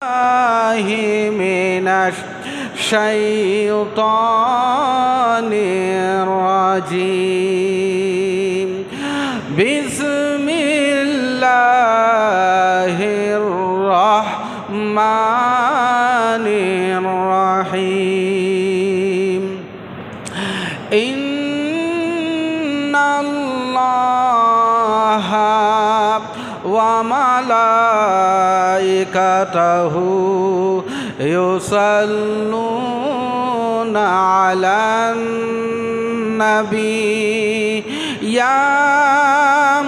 من الشيطان الرجيم بسم الله الرحمن الرحيم إن الله وملائكته يصلون على النبي يا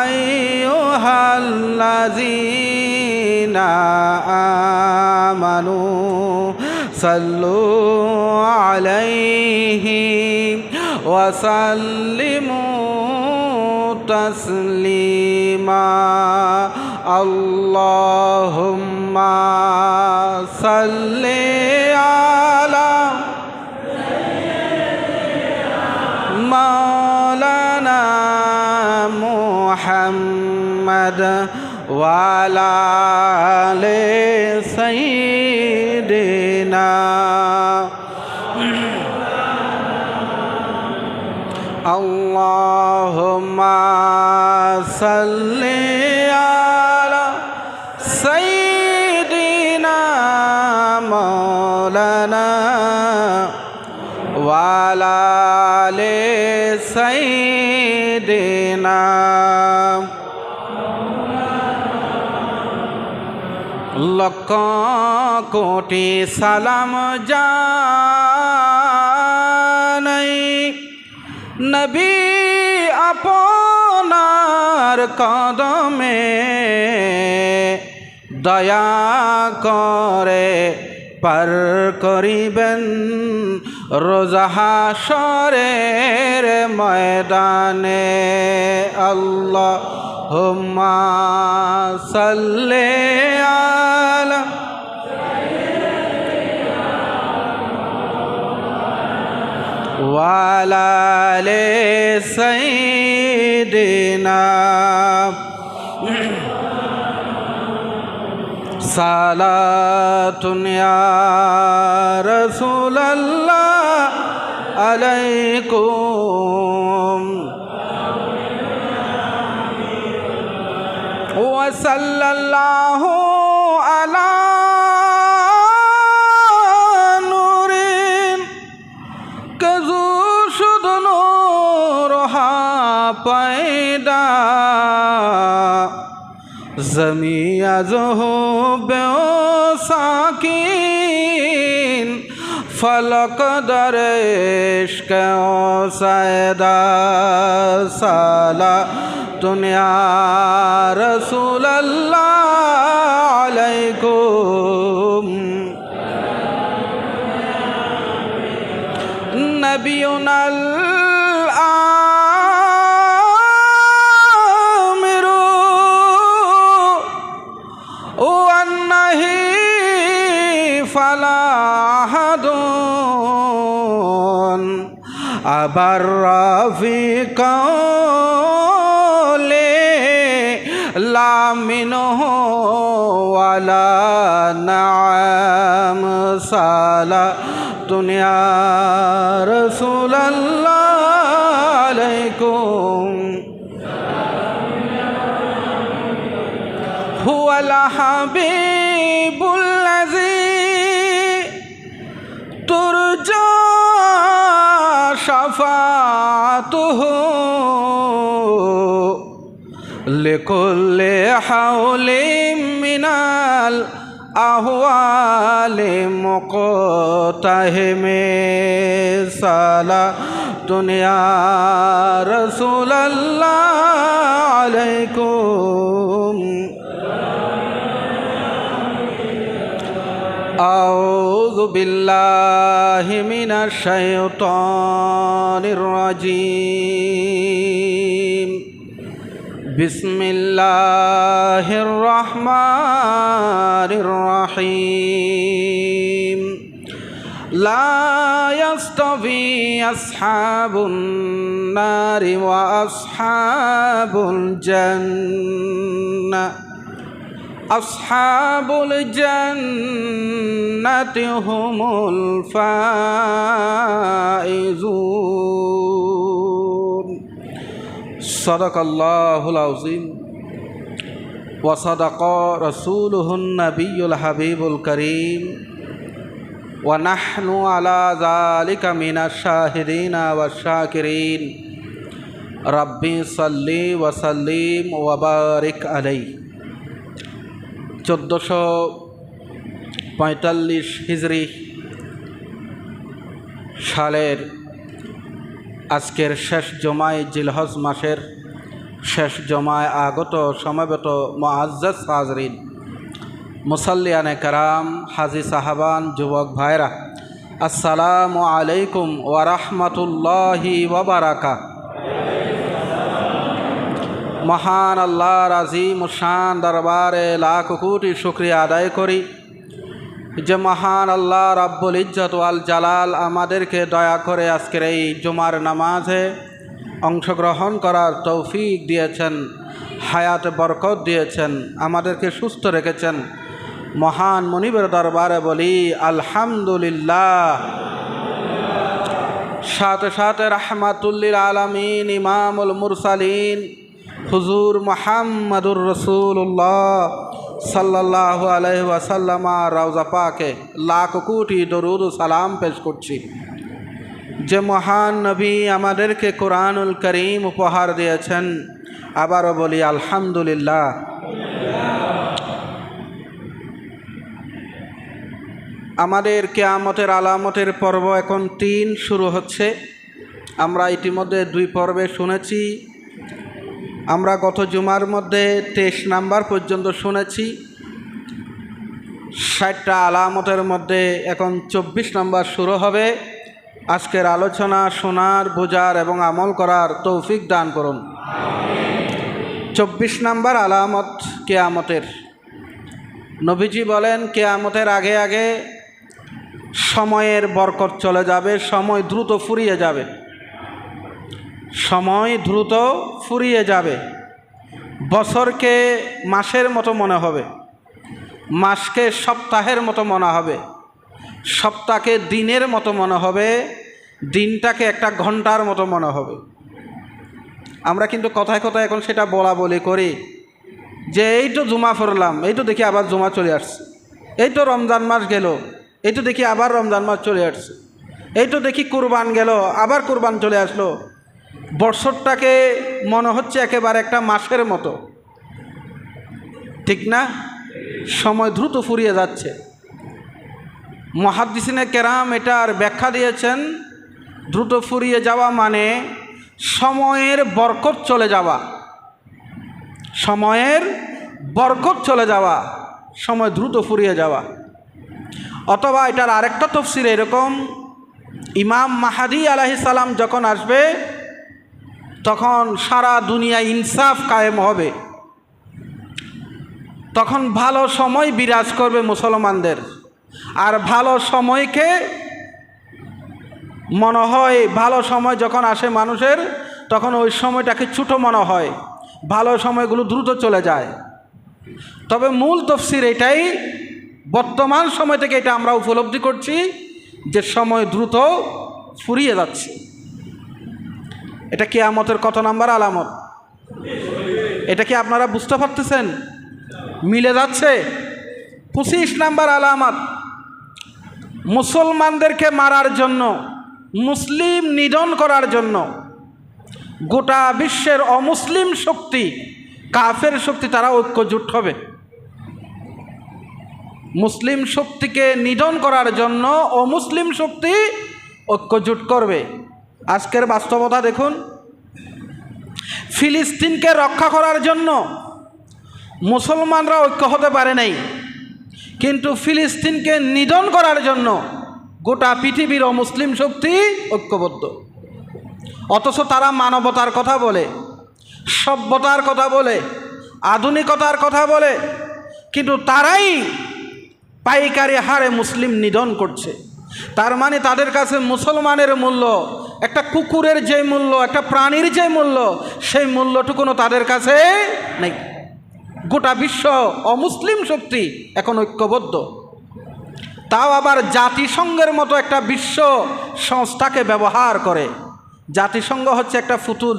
أيها الذين آمنوا صلوا عليه وسلموا تسليما اللهم صل على مولانا محمد وعلى آل سيدنا اللهم صل على سيدنا مولانا وعلى آل سيدنا লক্ষ কোটি সালাম জানাই নবী আপনার কদমে দয়া করে পার করিবেন রোজা হাশরের ময়দানে আল্লাহুম্মা সাল্লি আলা ওয়ালা আলি সাইয়্যিদিনা সালাতুন ইয়া রাসূলাল্লাহ আলাইকুম ওয়া সাল্লাল্লাহু আলা নূরিন কাজু শুদ নূর হা পায়দা ज़मी अज़हो बेओ साकिन फलक दरेश्क सैदा साला दुनिया रसूलल्लाह अलैकुम नबियुनल আবার রাফিকালে লামিনহু ওয়ালা নাম সালা দুনিয়া রাসূলুল্লাহ আলাইকুম হুয়াল হাবিবুল্লাযী তুরজা شفاعته لكل حول من الأهوال مقتحم صلاة يا رسول الله عليكم أعوذ بالله من الشيطان الرجيم بسم الله الرحمن الرحيم لا يستوي أصحاب النار وأصحاب الجنة আসহাবুল জান্নাতি হুমুল ফাইজুন। সাদাকাল্লাহুল আযীম ওয়া সাদাকা রাসূলুহুন নাবিয়্যুল হাবিবুল কারীম ওয়া নাহনু আলা যালিকা মিনাশ শাহিদিনা ওয়াশ শাকিরিন। রাব্বি সাল্লি ওয়া সাল্লিম ওয়া বারিক আলাইহি। 1445 হিজরি সালের আজকের শেষ জমায় জিলহজ মাসের শেষ জমায় আগত সমবেত মুআজ্জাজ হাজরিন, মুসাল্লিয়ানে কারাম, হাজি সাহাবান, যুবক ভাইরা, আসসালামু আলাইকুম ওয়া রাহমাতুল্লাহি ওয়া বারাকাতুহু। মহান আল্লাহর আজিম শান দরবারে লাখ কোটি শুকরিয়া আদায় করি যে মহান আল্লাহ রাব্বুল ইজ্জত ওয়াল জালাল আমাদেরকে দয়া করে আজকের এই জুমার নামাজে অংশগ্রহণ করার তৌফিক দিয়েছেন, হায়াতে বরকত দিয়েছেন, আমাদেরকে সুস্থ রেখেছেন। মহান মুনিবের দরবারে বলি আলহামদুলিল্লাহ। সাথে সাথে রাহমাতুল্লিল আলামিন ইমামুল মুরসালিন হুজুর মুহাম্মাদুর রাসূলুল্লাহ সাল্লাল্লাহু আলাইহি ওয়াসাল্লাম রওজা পাকে লাখ কোটি দরুদ ও সালাম পেশ করছি। যে মহান নবী আমাদেরকে কোরআনুল করিম উপহার দিয়েছেন, আবারও বলি আলহামদুলিল্লাহ। আমাদের কিয়ামতের আলামতের পর্ব এখন 3 শুরু হচ্ছে। আমরা ইতিমধ্যে 2 পর্বে শুনেছি। আমরা গত জুমার মধ্যে 23 নাম্বার পর্যন্ত শুনেছি। 60টা আলামতের মধ্যে এখন 24 নাম্বার শুরু হবে। আজকের আলোচনা শোনার, বোঝার এবং আমল করার তৌফিক দান করুন। 24 নাম্বার আলামত কিয়ামতের। নবীজি বলেন কিয়ামতের আগে আগে সময়ের বরকত চলে যাবে, সময় দ্রুত ফুরিয়ে যাবে। সময় দ্রুত ফুরিয়ে যাবে। বছরকে মাসের মতো মনে হবে, মাসকে সপ্তাহের মতো মনে হবে, সপ্তাহকে দিনের মতো মনে হবে, দিনটাকে একটা ঘন্টার মতো মনে হবে। আমরা কিন্তু কথায় কথায় এখন সেটা বলা বলি করি যে এই তো জুমা পড়লাম, এই তো দেখি আবার জুমা চলে আসছে, এই তো রমজান মাস গেল, এই তো দেখি আবার রমজান মাস চলে আসছে, এই তো দেখি কুরবান গেল, আবার কুরবান চলে আসলো। বছরটাকে মনে হচ্ছে একেবারে একটা মাসের মতো, ঠিক না? সময় দ্রুত ফুরিয়ে যাচ্ছে। মুহাদ্দিসিনে কেরাম এটার ব্যাখ্যা দিয়েছেন, দ্রুত ফুরিয়ে যাওয়া মানে সময়ের বরকত চলে যাওয়া, সময়ের বরকত চলে যাওয়া, সময় দ্রুত ফুরিয়ে যাওয়া। অথবা এটার আরেকটা তাফসীর এরকম, ইমাম মাহদী আলাইহিস সালাম যখন আসবে তখন সারা দুনিয়া ইনসাফ কায়েম হবে, তখন ভালো সময় বিরাজ করবে মুসলমানদের। আর ভালো সময়কে মনে হয়, ভালো সময় যখন আসে মানুষের তখন ওই সময়টাকে ছোটো মনে হয়, ভালো সময়গুলো দ্রুত চলে যায়। তবে মূল তাফসীর এটাই, বর্তমান সময় থেকে এটা আমরা উপলব্ধি করছি যে সময় দ্রুত ফুরিয়ে যাচ্ছে। এটা কিয়ামতের কত নাম্বার আলামত? এটা কি আপনারা বুঝতে পারতেছেন? মিলে যাচ্ছে। 25 নাম্বার আলামত, মুসলমানদেরকে মারার জন্য, মুসলিম নিধন করার জন্য গোটা বিশ্বের অমুসলিম শক্তি, কাফের শক্তি, তারা ঐক্যজোট হবে। মুসলিম শক্তিকে নিধন করার জন্য অমুসলিম শক্তি ঐক্যজোট করবে। আজকের বাস্তবতা দেখুন, ফিলিস্তিনকে রক্ষা করার জন্য মুসলমানরা ঐক্য হতে পারে নাই, কিন্তু ফিলিস্তিনকে নিধন করার জন্য গোটা পৃথিবীর অমুসলিম শক্তি ঐক্যবদ্ধ। অথচ তারা মানবতার কথা বলে, সভ্যতার কথা বলে, আধুনিকতার কথা বলে, কিন্তু তারাই পাইকারি হারে মুসলিম নিধন করছে। তার মানে তাদের কাছে মুসলমানের মূল্য, একটা কুকুরের যে মূল্য, একটা প্রাণীর যে মূল্য, সেই মূল্যটুকুনো তাদের কাছে নেই। গোটা বিশ্ব অমুসলিম শক্তি এখন ঐক্যবদ্ধ, তাও আবার জাতিসংঘের মতো একটা বিশ্ব সংস্থাকে ব্যবহার করে। জাতিসংঘ হচ্ছে একটা ফুতুল,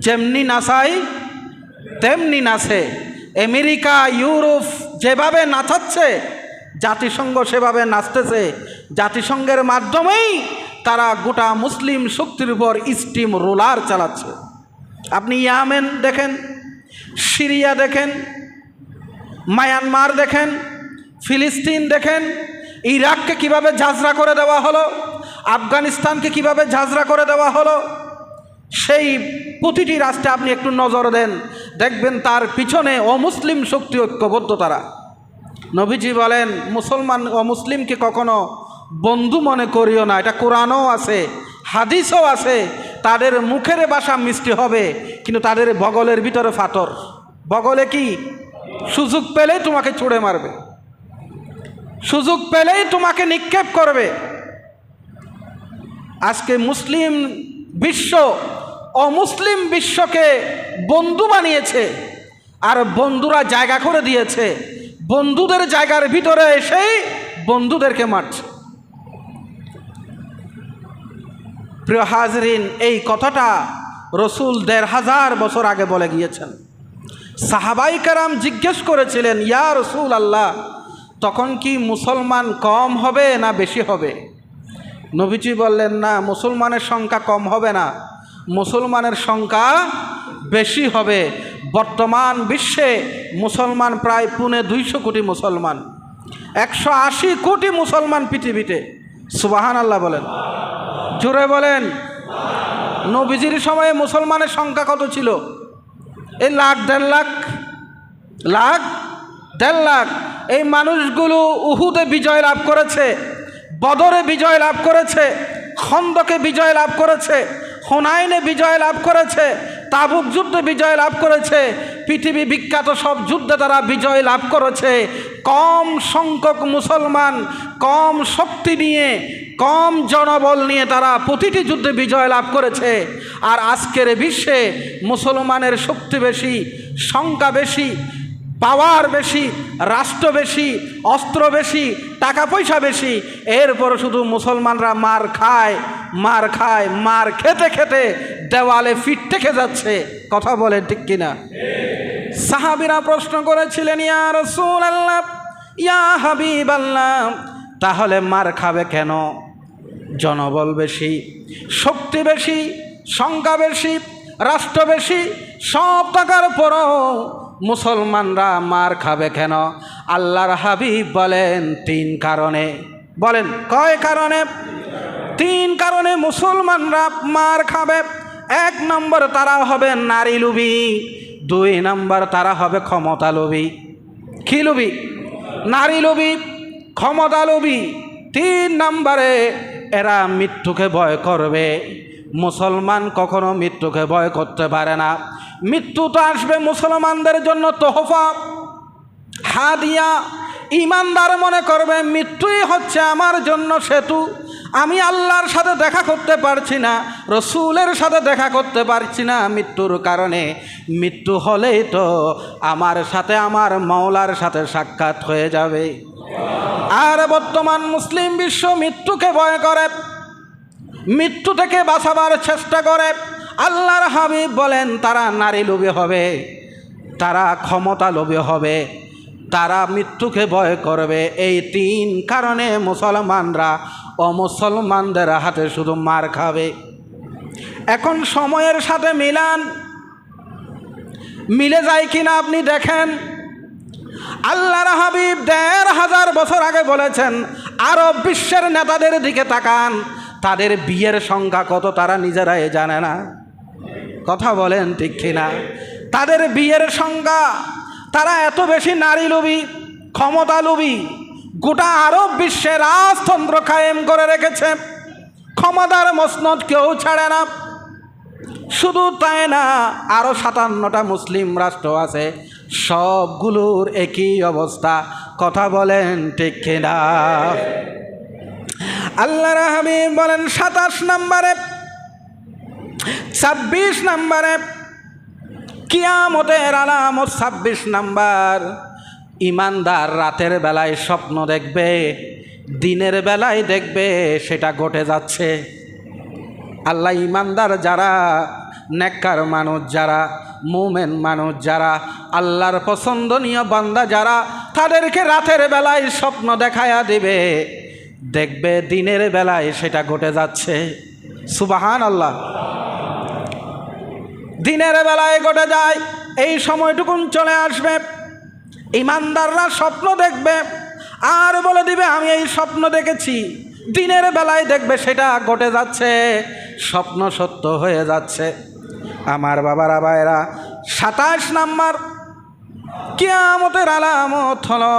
যেমনি নাচাই তেমনি নাচে। আমেরিকা, ইউরোপ যেভাবে নাচাচ্ছে, জাতিসংঘ সেভাবে নাচতেছে। জাতিসংঘের মাধ্যমেই তারা গোটা মুসলিম শক্তির উপর স্টিম রোলার চালাচ্ছে। আপনি ইয়েমেন দেখেন, সিরিয়া দেখেন, মায়ানমার দেখেন, ফিলিস্তিন দেখেন, ইরাককে কিভাবে ঝাঁঝরা করে দেওয়া হলো, আফগানিস্তানকে কিভাবে ঝাঁঝরা করে দেওয়া হলো। সেই প্রতিটি রাষ্ট্রে আপনি একটু নজর দেন, দেখবেন তার পিছনে অমুসলিম শক্তি ঐক্যবদ্ধ তারা। নবীজি বলেন, মুসলমান অমুসলিমকে কখনো বন্ধু মনে করিও না। এটা কোরআনও আছে, হাদিসও আছে। তাদের মুখের ভাষা মিষ্টি হবে, কিন্তু তাদের বগলের ভিতরে ফাটর। বগলে কি? সুযোগ পেলেই তোমাকে ছুঁড়ে মারবে, সুযোগ পেলেই তোমাকে নিক্ষেপ করবে। আজকে মুসলিম বিশ্ব অমুসলিম বিশ্বকে বন্ধু বানিয়েছে, আর বন্ধুরা জায়গা করে দিয়েছে। বন্ধুদের জায়গার ভিতরে এসেই বন্ধুদেরকে মারছে। প্রিয় হাজরিন, এই কথাটা রসুল ১৫০০ বছর আগে বলে গিয়েছেন। সাহাবাই কেরাম জিজ্ঞেস করেছিলেন, ইয়া রসুল আল্লাহ, তখন কি মুসলমান কম হবে না বেশি হবে? নবীজি বললেন, না, মুসলমানের সংখ্যা কম হবে না, মুসলমানের সংখ্যা বেশি হবে। বর্তমান বিশ্বে মুসলমান প্রায় ২৫০ কোটি মুসলমান, ১৮০ কোটি মুসলমান পৃথিবীতে। সুবহানাল্লাহ বলেন, জোরে বলেন। নবীজির সময়ে মুসলমানের সংখ্যা কত ছিল? এই লাখ দেড় লাখ। এই মানুষগুলো উহুদে বিজয় লাভ করেছে, বদরে বিজয় লাভ করেছে, খন্দকে বিজয় লাভ করেছে, হুনাইনে বিজয় লাভ করেছে, তাবুক যুদ্ধে বিজয় লাভ করেছে। পৃথিবী বিখ্যাত সব যুদ্ধে তারা বিজয় লাভ করেছে। কম সংখ্যক মুসলমান, কম শক্তি নিয়ে, কম জনবল নিয়ে তারা প্রতিটি যুদ্ধে বিজয় লাভ করেছে। আর আজকের বিশ্বে মুসলমানের শক্তি বেশি, সংখ্যা বেশি, পাওয়ার বেশি, রাষ্ট্র বেশি, অস্ত্র বেশি, টাকা পয়সা বেশি। এরপর শুধু মুসলমানরা মার খেতে খেতে দেওয়ালে ফিট ঠেকে যাচ্ছে। কথা বলেন ঠিক কিনা? সাহাবীরা প্রশ্ন করেছিলেন, ইয়া রাসূলুল্লাহ, ইয়া হাবিবাল্লাহ, তাহলে মার খাবে কেন? জনবল বেশি, শক্তি বেশি, সংখ্যা বেশি, রাষ্ট্র বেশি, সব টাকার পরও মুসলমানরা মার খাবে কেন? আল্লাহর হাবিব বলেন ৩ কারণে। বলেন কয় কারণে? ৩ কারণে মুসলমানরা মার খাবে। ১ নম্বর, তারা হবে নারী লোভী। ২ নম্বর, তারা হবে ক্ষমতা লোভী। কি লোভী? নারী লোভী, ক্ষমতা লোভী। ৩ নম্বরে, এরা মৃত্যুকে ভয় করবে। মুসলমান কখনো মৃত্যুকে ভয় করতে পারে না। মৃত্যু তো আসবে মুসলমানদের জন্য তোহফা, হাদিয়া। ইমানদার মনে করবে মৃত্যুই হচ্ছে আমার জন্য সেতু। আমি আল্লাহর সাথে দেখা করতে পারছি না, রসুলের সাথে দেখা করতে পারছি না মৃত্যুর কারণে। মৃত্যু হলেই তো আমার সাথে আমার মাওলার সাথে সাক্ষাৎ হয়ে যাবে। আর বর্তমান মুসলিম বিশ্ব মৃত্যুকে ভয় করে, মৃত্যু থেকে বাঁচাবার চেষ্টা করে। আল্লাহর হাবিব বলেন, তারা নারী লোভী হবে, তারা ক্ষমতা লোভী হবে, তারা মৃত্যুকে ভয় করবে। এই 3 কারণে মুসলমানরা অমুসলমানদের হাতে শুধু মার খাবে। এখন সময়ের সাথে মিলে যায় কিনা আপনি দেখেন। আল্লাহর হাবিব ১৫০০ বছর আগে বলেছেন, আরব বিশ্বের নেতাদের দিকে তাকান, তাদের বিয়ের সংখ্যা কত তারা নিজেরাই জানে না। কথা বলেন ঠিক কিনা? তাদের বিয়ের সংখ্যা, তারা এত বেশি নারী লোভী, ক্ষমতা লোভী। গোটা আরব বিশ্বে রাজতন্ত্র কায়েম করে রেখেছে, ক্ষমতার মসনদ কেউ ছাড়ে না। শুধু তাই না, আরও ৫৭টা মুসলিম রাষ্ট্র আছে, সবগুলোর একই অবস্থা। কথা বলেন ঠিক কিনা? আল্লাহর হাবিব বলেন ২৭ নম্বরে, ২৬ নম্বরে, কিয়ামতের আলামত 26 নাম্বার, ইমানদার রাতের বেলায় স্বপ্ন দেখবে, দিনের বেলায় দেখবে সেটা ঘটে যাচ্ছে। আল্লাহ ইমানদার যারা, নেককার মানুষ যারা, মুমিন মানুষ যারা, আল্লাহর পছন্দনীয় বান্দা যারা, তাদেরকে রাতের বেলায় স্বপ্ন দেখায়া দিবে, দেখবে দিনের বেলায় সেটা ঘটে যাচ্ছে। সুবহানাল্লাহ। দিনের বেলায় ঘটে যায়, এই সময়টুকুন চলে আসবে, ইমানদাররা স্বপ্ন দেখবে আর বলে দিবে আমি এই স্বপ্ন দেখেছি। দিনের বেলায় দেখবে সেটা ঘটে যাচ্ছে, স্বপ্ন সত্য হয়ে যাচ্ছে। আমার বাবারা ভাইরা, 27 নাম্বার কিয়ামতের আলামত হলো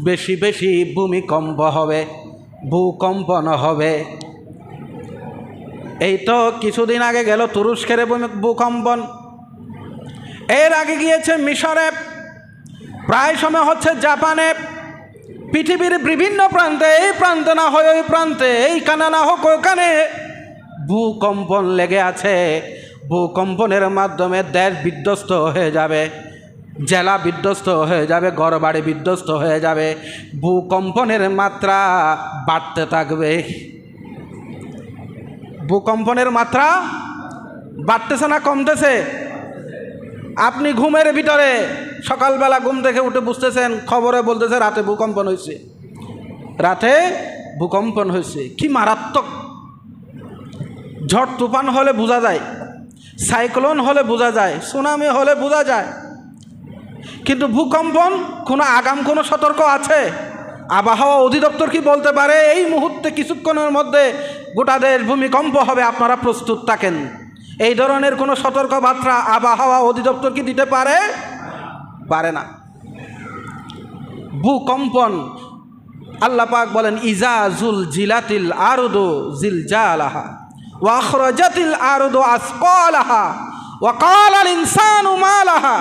বেশি বেশি ভূমিকম্প হবে, ভূকম্পন হবে। এই তো কিছুদিন আগে গেল তুরস্কের ভূকম্পন, এর আগে গিয়েছে মিশরে, প্রায় সময় হচ্ছে জাপানে, পৃথিবীর বিভিন্ন প্রান্তে, এই প্রান্তে না হয় ওই প্রান্তে, এইখানে না হোক ওখানে ভূকম্পন লেগে আছে। ভূকম্পনের মাধ্যমে দেশ বিধ্বস্ত হয়ে যাবে, জেলা বিধ্বস্ত হয়ে যাবে, ঘরবাড়ি বিধ্বস্ত হয়ে যাবে। ভূকম্পনের মাত্রা বাড়তে থাকবে। ভূকম্পনের মাত্রা বাড়তেছে না কমতেছে? আপনি ঘুমের ভিতরে সকালবেলা ঘুম থেকে উঠে বুঝতেছেন, খবরে বলতেছে রাতে ভূকম্পন হয়েছে, রাতে ভূকম্পন হয়েছে। কি মারাত্মক! ঝড় তুফান হলে বোঝা যায়, সাইক্লোন হলে বোঝা যায়, সুনামি হলে বোঝা যায়, কিন্তু ভূকম্পন কোনো আগাম কোনো সতর্ক আছে? আবহাওয়া অধিদপ্তর কি বলতে পারে এই মুহূর্তে কিছুক্ষণের মধ্যে গোটা দেশ ভূমিকম্প হবে, আপনারা প্রস্তুত থাকেন? এই ধরনের কোনো সতর্কবার্তা আবহাওয়া অধিদপ্তর কি দিতে পারে? পারে না। ভূকম্পন আল্লাহ পাক বলেন ইজা জুলজিলাতিল আরদু জিলজালাহা ওয়া আখরাজাতিল আরদু আসকালাহা ওয়া ক্বালাল ইনসানু মা লাহা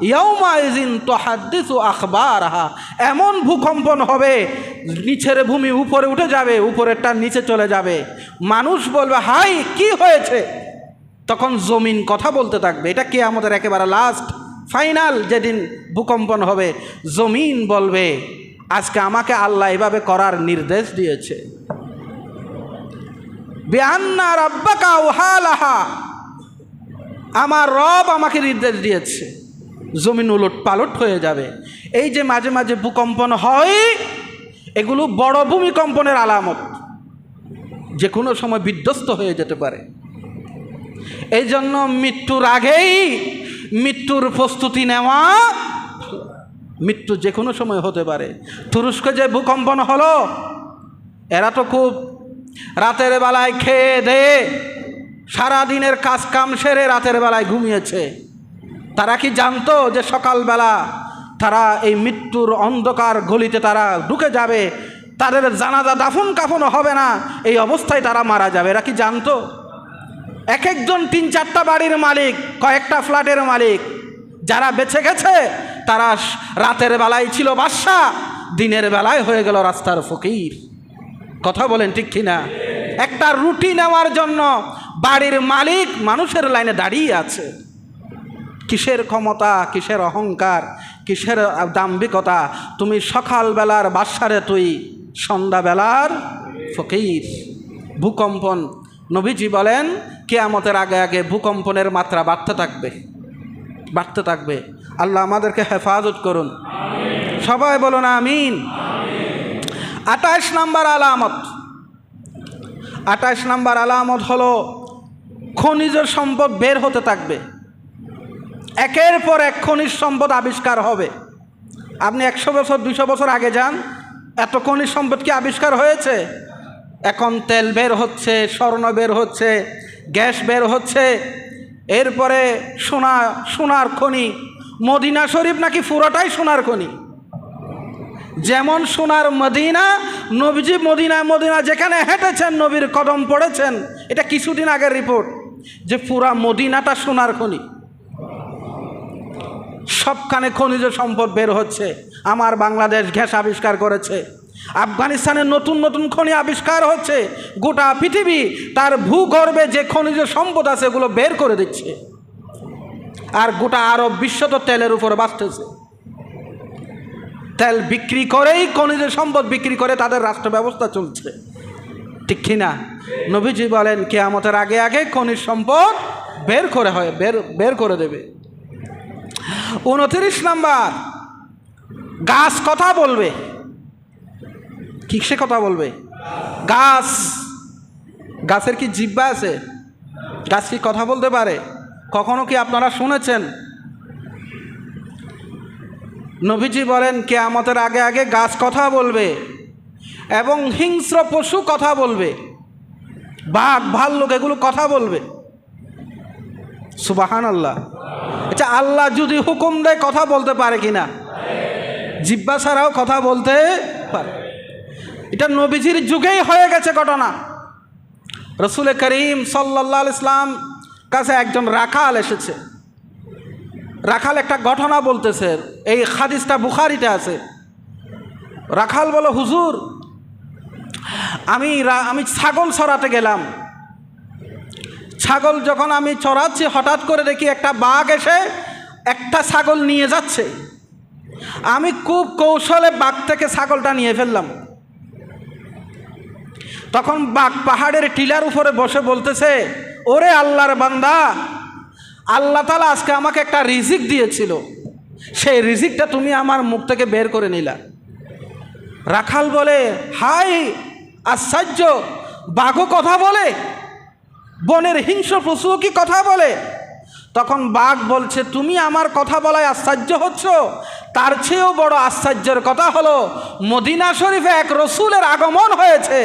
ইয়াউমাইযিন তুহাদ্দিসু আখবারাহা। এমন ভূকম্পন হবে, নিচের ভূমি উপরে উঠে যাবে, উপরেরটা নিচে চলে যাবে। মানুষ বলবে হাই কি হয়েছে, তখন জমিন কথা বলতে থাকবে। এটা কি আমাদের একেবারে লাস্ট ফাইনাল যেদিন ভূকম্পন হবে, জমিন বলবে আজকে আমাকে আল্লাহ এভাবে করার নির্দেশ দিয়েছে। বিআন্না রাব্বাকা আওহালাহা, আমার রব আমাকে নির্দেশ দিয়েছে। জমিন উলট পালট হয়ে যাবে। এই যে মাঝে মাঝে ভূকম্পন হয়, এগুলো বড় ভূমিকম্পনের আলামত, যে কোনো সময় বিধ্বস্ত হয়ে যেতে পারে। এই জন্য মৃত্যুর আগেই মৃত্যুর প্রস্তুতি নেওয়া, মৃত্যু যে কোনো সময় হতে পারে। তুরস্কে যে ভূকম্পন হলো, এরা তো খুব রাতের বেলায় খেয়ে দেয়ে সারাদিনের কাজ কাম সেরে রাতের বেলায় ঘুমিয়েছে। তারা কি জানতো যে সকালবেলা তারা এই মৃত্যুর অন্ধকার গলিতে তারা ঢুকে যাবে, তাদের জানাজা দাফন কাফনও হবে না, এই অবস্থায় তারা মারা যাবে? এরা কি জানতো? এক একজন 3-4টা বাড়ির মালিক, কয়েকটা ফ্ল্যাটের মালিক, যারা বেঁচে গেছে তারা রাতের বেলায় ছিল বাদশা, দিনের বেলায় হয়ে গেল রাস্তার ফকির। কথা বলেন ঠিক কিনা? একটা রুটি নেওয়ার জন্য বাড়ির মালিক মানুষের লাইনে দাঁড়িয়ে আছে। কিসের ক্ষমতা, কিসের অহংকার, কিসের দাম্ভিকতা? তুমি সকালবেলার বাদশারে, তুই সন্ধ্যাবেলার ফকির। ভূকম্পন, নবীজি বলেন কিয়ামতের আগে আগে ভূকম্পনের মাত্রা বাড়তে থাকবে, বাড়তে থাকবে। আল্লাহ আমাদেরকে হেফাজত করুন, সবাই বলুন আমিন। 28 নাম্বার আলামত, 28 নাম্বার আলামত হলো খনিজ সম্পদ বের হতে থাকবে। একের পর এক খনিজ সম্পদ আবিষ্কার হবে। আপনি 100 বছর 200 বছর আগে যান, এত খনিজ সম্পদ কি আবিষ্কার হয়েছে? এখন তেল বের হচ্ছে, স্বর্ণ বের হচ্ছে, গ্যাস বের হচ্ছে, এরপরে সোনার খনি। মদিনা শরীফ নাকি পুরোটাই সোনার খনি। যেমন সোনার মদিনা, নবীজি মদিনা যেখানে হেঁটেছেন, নবীর কদম পড়েছেন, এটা কিছুদিন আগের রিপোর্ট যে পুরা মদিনাটা সোনার খনি। সবখানে খনিজ সম্পদ বের হচ্ছে। আমার বাংলাদেশ গ্যাস আবিষ্কার করেছে, আফগানিস্তানের নতুন নতুন খনি আবিষ্কার হচ্ছে। গোটা পৃথিবী তার ভূগর্ভে যে খনিজ সম্পদ আছে এগুলো বের করে দিচ্ছে। আর গোটা আরব বিশ্ব তো তেলের উপরে বাঁচতেছে। তেল বিক্রি করেই, খনিজ সম্পদ বিক্রি করে তাদের রাষ্ট্র ব্যবস্থা চলছে, ঠিক কিনা? নবীজি বলেন কিয়ামতের আগে আগে খনিজ সম্পদ বের করে দেবে। 29 নাম্বার, গাছ কথা বলবে। কিসে কথা বলবে? গাছের কি জিহ্বা আছে? গাছ কি কথা বলতে পারে? কখনো কি আপনারা শুনেছেন? নবীজি বলেন কিয়ামতের আগে আগে গাছ কথা বলবে এবং হিংস্র পশু কথা বলবে, বাঘ ভাল্লুক এগুলো কথা বলবে। সুবহানাল্লাহ। আচ্ছা, আল্লাহ যদি হুকুম দেয় কথা বলতে পারে কিনা? জিহ্বা ছাড়াও কথা বলতে পারে। এটা নবীজির যুগেই হয়ে গেছে ঘটনা। রসুল করিম সাল্লাল্লাহু আলাইহি ওয়াসাল্লাম কাছে একজন রাখাল এসেছে। রাখাল একটা ঘটনা বলতেছে, এই হাদিসটা বুখারীতে আছে। রাখাল বলে, হুজুর, আমি ছাগল চড়াতে গেলাম। ছাগল যখন আমি চড়াচ্ছি, হঠাৎ করে দেখি একটা বাঘ এসে একটা ছাগল নিয়ে যাচ্ছে। আমি খুব কৌশলে বাঘ থেকে ছাগলটা নিয়ে ফেললাম। তখন বাঘ পাহাড়ের টিলার উপরে বসে বলতেছে, ওরে আল্লাহর বান্দা, আল্লাহ তাআলা আজকে আমাকে একটা রিজিক দিয়েছিল, সেই রিজিকটা তুমি আমার মুখ থেকে বের করে নিলা। রাখাল বলে, হাই আশ্চর্য, বাঘও কথা বলে? বনের হিংস্র পশুও কি কথা বলে? তখন বাঘ বলছে, তুমি আমার কথা বলায় আশ্চর্য হচ্ছ? তার চেয়েও বড় আশ্চর্যের কথা হলো, মদিনা শরীফে এক রসুলের আগমন হয়েছে,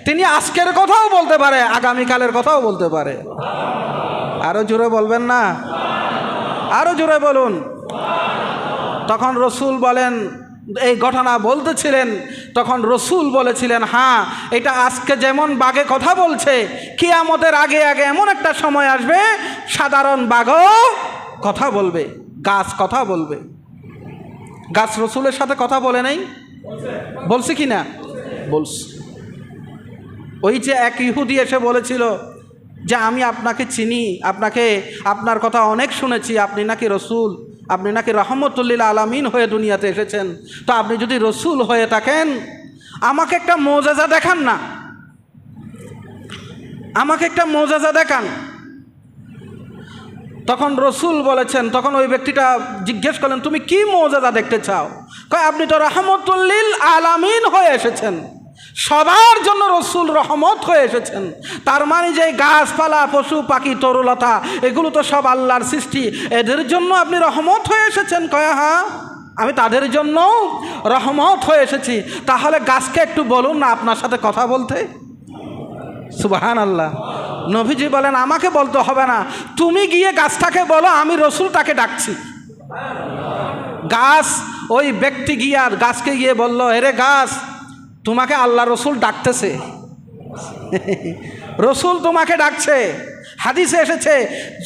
তিনি আজকের কথাও বলতে পারে, আগামীকালের কথাও বলতে পারে। আরো জোরে বলবেন না? আরো জোরে বলুন। তখন রসুল বলেন, এই ঘটনা বলতেছিলেন, তখন রসুল বলেছিলেন, হ্যাঁ, এটা আজকে যেমন বাঘে কথা বলছে, কিয়ামতের আগে আগে এমন একটা সময় আসবে সাধারণ বাঘও কথা বলবে, গাছ কথা বলবে। গাছ রসুলের সাথে কথা বলে নাই? বলছে কি না? বলছে। ওই যে এক ইহুদি এসে বলেছিল যে আমি আপনাকে চিনি, আপনার কথা অনেক শুনেছি, আপনি নাকি রসুল, আপনি নাকি রহমতুল্লিল আলামিন হয়ে দুনিয়াতে এসেছেন, তো আপনি যদি রসুল হয়ে থাকেন আমাকে একটা মোজেজা দেখান না, আমাকে একটা মোজেজা দেখান। তখন রসুল বলেছেন, তখন ওই ব্যক্তিটা জিজ্ঞেস করলেন, তুমি কি মোজেজা দেখতে চাও? কয়, আপনি তো রহমতুল্লিল আলামিন হয়ে এসেছেন, সবার জন্য রসুল রহমত হয়ে এসেছেন। তার মানে যে গাছপালা, পশু পাখি, তরুলতা, এগুলো তো সব আল্লাহর সৃষ্টি, এদের জন্য আপনি রহমত হয়ে এসেছেন? কয়, হ্যাঁ, আমি তাদের জন্য রহমত হয়ে এসেছি। তাহলে গাছকে একটু বলুন না আপনার সাথে কথা বলতে। সুবহানাল্লাহ। নবীজি বলেন, আমাকে বলতে হবে না, তুমি গিয়ে গাছটাকে বলো আমি রসুল তাকে ডাকছি। গাছ, ওই ব্যক্তি গিয়ে আর গাছকে গিয়ে বলল, এরে গাছ, তোমাকে আল্লাহ রসুল ডাকতেছে, রসুল তোমাকে ডাকছে। হাদিসে এসেছে,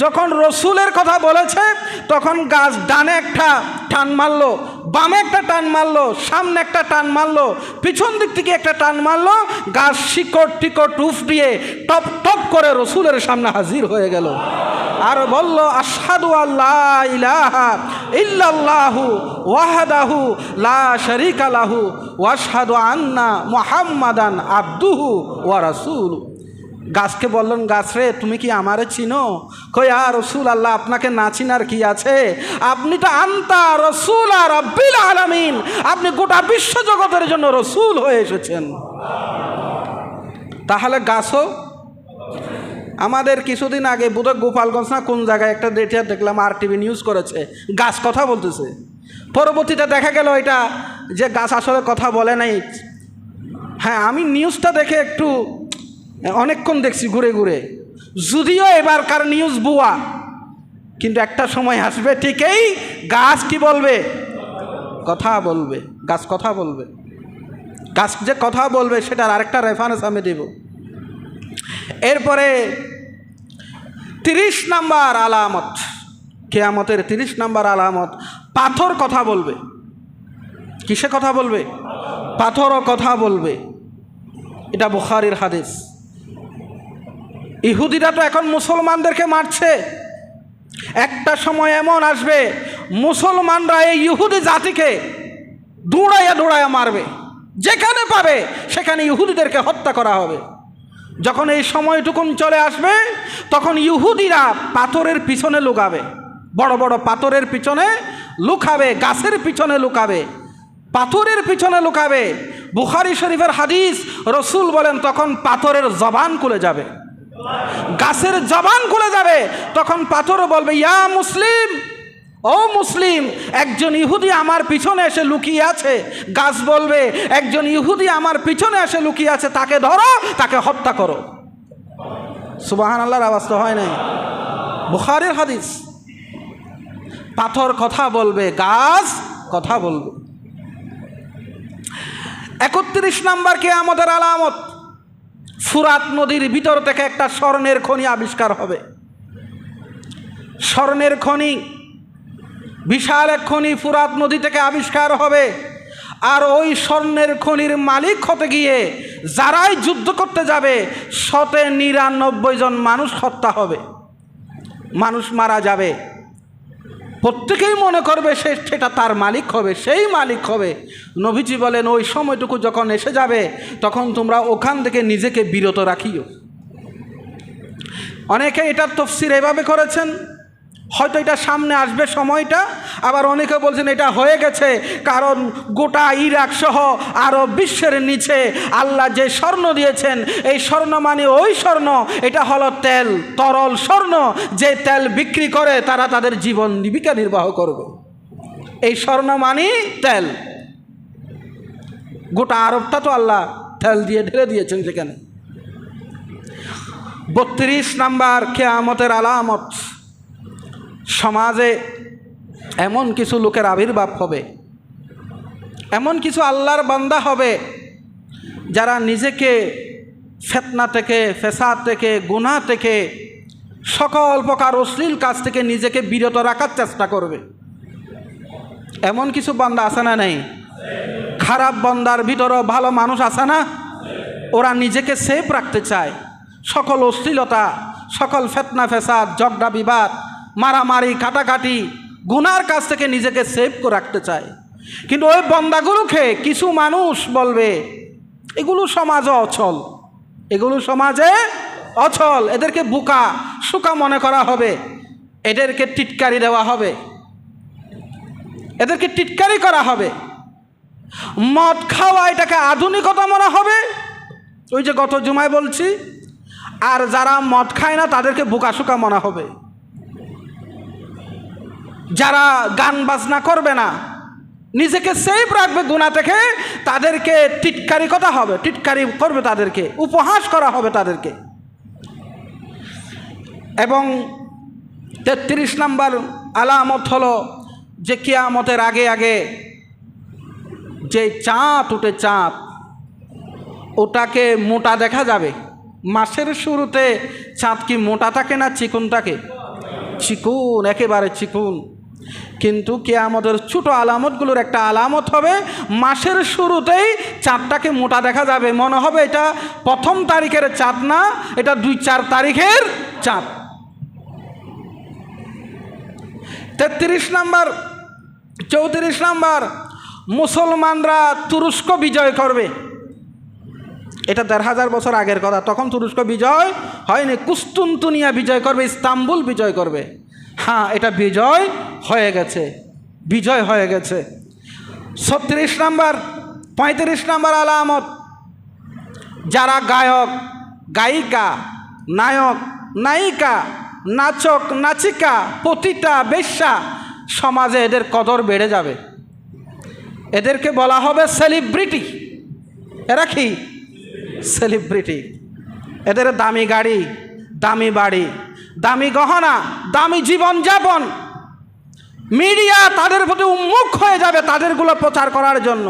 যখন রসুলের কথা বলেছে তখন গাছ ডানে একটা টান মারলো, বামে একটা টান মারলো, সামনে একটা টান মারলো, পিছন দিক থেকে একটা টান মারলো, গাছ শিকড় টিকট উফ দিয়ে টপ টপ করে রসুলের সামনে হাজির হয়ে গেল। আর বলল, আশহাদু আল্লা ইলাহা ইল্লাল্লাহু ওয়াহদাহু লা শারীকা লাহু ওয়া আশহাদু আন্না মুহাম্মাদান আবদুহু ওয়া রাসূলুহু। গাছকে বললেন, গাছ রে, তুমি কি আমারে চিনো? কই, আর রসুল আল্লাহ, আপনাকে না চিনার কি আছে? আপনি তো আনতা রসুল আর রব্বিল আলামিন, আপনি গোটা বিশ্ব জগতের জন্য রসুল হয়ে এসেছেন। তাহলে গাছও, আমাদের কিছুদিন আগে বোধহয় গোপালগঞ্জ না কোন জায়গায় একটা ডেটা দেখলাম, RTV নিউজ করেছে, গাছ কথা বলতেছে। পরবর্তীতে দেখা গেল এটা যে গাছ আসলে কথা বলে নাই। হ্যাঁ, আমি নিউজটা দেখে একটু অনেকক্ষণ দেখছি ঘুরে ঘুরে, যদিও এবারকার নিউজ ভুয়া, কিন্তু একটা সময় আসবে ঠিকই গাছ কি বলবে? কথা বলবে। গাছ কথা বলবে। গাছ যে কথা বলবে সেটার আরেকটা রেফারেন্স আমি দেব। এরপরে 30 নাম্বার আলামত, কিয়ামতের 30 নাম্বার আলামত, পাথর কথা বলবে। কিসে কথা বলবে? পাথরও কথা বলবে। এটা বুখারীর হাদিস। ইহুদিরা তো এখন মুসলমানদেরকে মারছে, একটা সময় এমন আসবে মুসলমানরা এই ইহুদি জাতিকে দৌড়াইয়া মারবে, যেখানে পাবে সেখানে ইহুদিদেরকে হত্যা করা হবে। যখন এই সময়টুকুন চলে আসবে তখন ইহুদিরা পাথরের পিছনে লুকাবে, বড় বড় পাথরের পিছনে লুকাবে, গাছের পিছনে লুকাবে, পাথরের পিছনে লুকাবে। বুখারী শরীফের হাদিস, রসুল বলেন তখন পাথরের জবান খুলে যাবে, গাছের জবান খুলে যাবে। তখন পাথরও বলবে, ইয়া মুসলিম, ও মুসলিম, একজন ইহুদি আমার পিছনে এসে লুকিয়ে আছে। গাছ বলবে, একজন ইহুদি আমার পিছনে এসে লুকিয়ে আছে, তাকে ধরো, তাকে হত্যা করো। সুবহানাল্লাহর আওয়াজ তো হয় নাই? বুখারীর হাদিস। পাথর কথা বলবে, গাছ কথা বলবে। 31 নম্বর কিয়ামতের আলামত, ফুরাত নদীর ভিতর থেকে একটা স্বর্ণের খনি আবিষ্কার হবে। স্বর্ণের খনি, বিশাল এক খনি ফুরাত নদী থেকে আবিষ্কার হবে। আর ওই স্বর্ণের খনির মালিক হতে গিয়ে যারাই যুদ্ধ করতে যাবে 199 জন মানুষ হত্যা হবে, মানুষ মারা যাবে। প্রত্যেকেই মনে করবে সেটা তার মালিক হবে, সেই মালিক হবে। নবীজি বলেন, ওই সময়টুকু যখন এসে যাবে তখন তোমরা ওখান থেকে নিজেকে বিরত রাখিও। অনেকে এটার তাফসীর এভাবে করেছেন, হয়তো এটা সামনে আসবে সময়টা। আবার অনেকে বলছেন এটা হয়ে গেছে, কারণ গোটা ইরাক সহ আরও বিশ্বের নিচে আল্লাহ যে স্বর্ণ দিয়েছেন, এই স্বর্ণ মানে ওই স্বর্ণ, এটা হলো তেল, তরল স্বর্ণ, যে তেল বিক্রি করে তারা তাদের জীবন জীবিকা নির্বাহ করবে। এই স্বর্ণ মানে তেল। গোটা আরবটা তো আল্লাহ তেল দিয়ে ঢেলে দিয়েছেন সেখানে। 32 নম্বর কিয়ামতের আলামত, সমাজে এমন কিছু লোকের আবির্ভাব হবে, এমন কিছু আল্লাহর বান্দা হবে যারা নিজেকে ফিতনা থেকে, ফেসাদ থেকে, গুনাহ থেকে, সকল প্রকার অশ্লীল কাজ থেকে নিজেকে বিরত রাখার চেষ্টা করবে। এমন কিছু বান্দা আছে না নেই? খারাপ বান্দার ভিতরেও ভালো মানুষ আছে না? ওরা নিজেকে সেফ রাখতে চায়, সকল অশ্লীলতা, সকল ফিতনা ফেসাদ, ঝগড়া বিবাদ, মারামারি, কাটাকাটি, গুনার কাছ থেকে নিজেকে সেভ করে রাখতে চায়। কিন্তু ওই বান্দাগুলোকে কিছু মানুষ বলবে, এগুলো সমাজে অচল, এগুলো সমাজে অচল, এদেরকে বোকা শুকা মনে করা হবে, এদেরকে টিটকারি দেওয়া হবে, এদেরকে টিটকারি করা হবে। মদ খাওয়া এটাকে আধুনিকতা মনে হবে, ওই যে গত জুমায় বলছি। আর যারা মদ খায় না তাদেরকে বোকা শুকা মনে হবে। যারা গান বাজনা করবে না, নিজেকে সেফ রাখবে গুনাহ থেকে, তাদেরকে টিটকারি কথা হবে, টিটকারি করবে, তাদেরকে উপহাস করা হবে তাদেরকে। এবং 33 নম্বর আলামত হলো যে কিয়ামতের আগে আগে যে চাঁদ উঠে, চাঁদ ওটাকে মোটা দেখা যাবে। মাসের শুরুতে চাঁদ কি মোটা থাকে না চিকন থাকে? চিকুন, একেবারে চিকুন। কিন্তু কিয়ামতের ছোট আলামতগুলোর একটা আলামত হবে, মাসের শুরুতেই চাঁদটাকে মোটা দেখা যাবে, মনে হবে এটা 1 তারিখের চাঁদ না, এটা 2-4 তারিখের চাঁদ। 33 নম্বর, 34 নম্বর, মুসলমানরা তুরস্ক বিজয় করবে। এটা 1500 বছর আগের কথা, তখন তুরস্ক বিজয় হয়নি, কুস্তুনতুনিয়া বিজয় করবে, ইস্তাম্বুল বিজয় করবে। হ্যাঁ, এটা বিজয় হয়ে গেছে, বিজয় হয়ে গেছে। 36 নম্বর, 35 নম্বর আলামত, যারা গায়ক, গায়িকা, নায়ক, নায়িকা, নাচক, নাচিকা, পতিতা, বেশ্যা, সমাজে এদের কদর বেড়ে যাবে। এদেরকে বলা হবে সেলিব্রিটি। এরা কি? সেলিব্রিটি। এদের দামি গাড়ি, দামি বাড়ি, দামি গহনা, দামি জীবনযাপন, মিডিয়া তাদের প্রতি উন্মুখ হয়ে যাবে তাদেরগুলো প্রচার করার জন্য।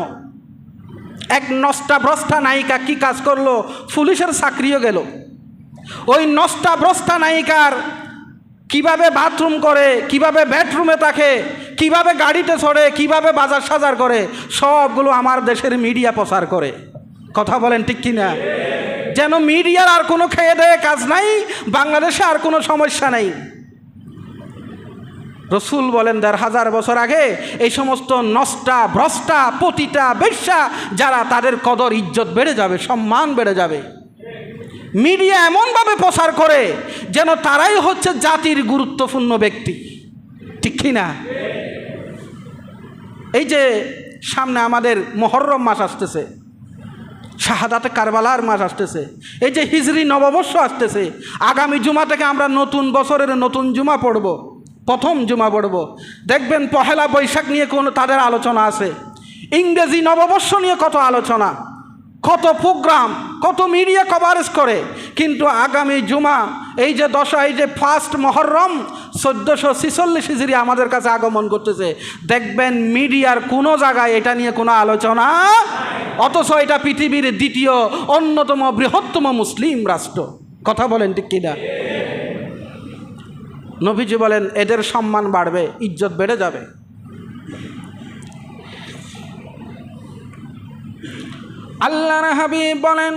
এক নষ্টাভ্রষ্টা নায়িকা কি কাজ করলো? পুলিশের চাকরিও গেল। ওই নষ্টাভ্রষ্টা নায়িকার কিভাবে বাথরুম করে, কিভাবে বেডরুমে থাকে, কিভাবে গাড়িতে চড়ে, কিভাবে বাজার সাজার করে, সবগুলো আমার দেশের মিডিয়া প্রচার করে। কথা বলেন ঠিক কিনা? যেন মিডিয়ার আর কোনো খেয়ে দেয়ে কাজ নাই, বাংলাদেশে আর কোনো সমস্যা নাই। রসুল বলেন ১৫০০ বছর আগে এই সমস্ত নষ্টা ভ্রষ্টা পতিতা বেশ্যা যারা, তাদের কদর ইজ্জত বেড়ে যাবে, সম্মান বেড়ে যাবে। মিডিয়া এমনভাবে প্রচার করে যেন তারাই হচ্ছে জাতির গুরুত্বপূর্ণ ব্যক্তি, ঠিক কি না? এই যে সামনে আমাদের মুহররম মাস আসতেছে, শাহাদাতে কারবালার মাস আসতেছে, এই যে হিজরি নববর্ষ আসতেছে, আগামী জুমা থেকে আমরা নতুন বছরের নতুন জুমা পড়ব, প্রথম জুমা পড়ব। দেখবেন পহেলা বৈশাখ নিয়ে কোনো তাদের আলোচনা আছে, ইংরেজি নববর্ষ নিয়ে কত আলোচনা, কত প্রোগ্রাম, কত মিডিয়া কভারেজ করে। কিন্তু আগামী জুমা এই যে এই যে ফার্স্ট মুহররম 1446 হিজরি আমাদের কাছে আগমন করতেছে, দেখবেন মিডিয়ার কোনো জায়গায় এটা নিয়ে কোনো আলোচনা, অথচ এটা পৃথিবীর দ্বিতীয় অন্যতম বৃহত্তম মুসলিম রাষ্ট্র। কথা বলেন ঠিক কিনা? নবীজি বলেন এদের সম্মান বাড়বে, ইজ্জত বেড়ে যাবে। আল্লাহর হাবিব বলেন